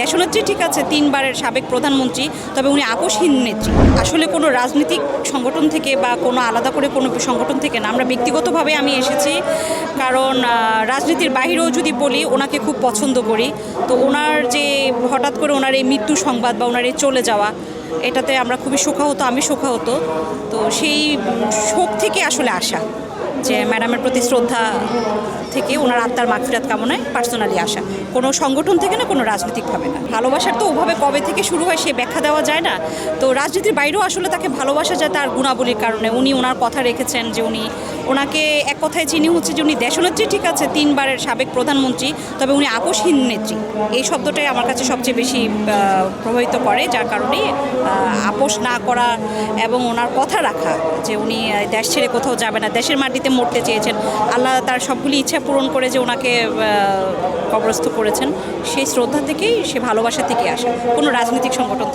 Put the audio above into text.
দেশনেত্রী ঠিক আছে, ৩ বারের সাবেক প্রধানমন্ত্রী, তবে উনি আপোষহীন নেত্রী। আসলে কোনো রাজনৈতিক সংগঠন থেকে বা কোনো আলাদা করে কোনো সংগঠন থেকে না, আমরা ব্যক্তিগতভাবে আমি এসেছি। কারণ রাজনীতির বাহিরেও যদি বলি, ওনাকে খুব পছন্দ করি। তো ওনার যে হঠাৎ করে ওনার এই মৃত্যু সংবাদ বা ওনার এই চলে যাওয়া, এটাতে আমরা খুবই শোকাহত, আমি শোকাহত। তো সেই শোক থেকে আসলে আসা, যে ম্যাডামের প্রতি শ্রদ্ধা থেকে ওনার আত্মার মাগফিরাত কামনায় পার্সোনালি আসা, কোনো সংগঠন থেকে না, কোনো রাজনৈতিকভাবে না। ভালোবাসার তো ওভাবে কবে থেকে শুরু হয় সে ব্যাখ্যা দেওয়া যায় না। তো রাজনীতির বাইরেও আসলে তাকে ভালোবাসা যায় তার গুণাবলীর কারণে। উনি ওনার কথা রেখেছেন যে ওনাকে এক কথায় চিনি হচ্ছে যে উনি দেশনেত্রী ঠিক আছে, ৩ বারের সাবেক প্রধানমন্ত্রী, তবে উনি আপোষহীন নেত্রী। এই শব্দটাই আমার কাছে সবচেয়ে বেশি প্রভাবিত করে, যার কারণে আপোষ না করা এবং ওনার কথা রাখা যে উনি দেশ ছেড়ে কোথাও যাবে না, দেশের মাটিতে মরতে চেয়েছেন। আল্লাহ তার সবগুলি ইচ্ছা পূরণ করে যে ওনাকে কবরস্থ করেছেন, সেই শ্রদ্ধা থেকেই, সে ভালোবাসা থেকে আসা, কোনো রাজনৈতিক সংগঠন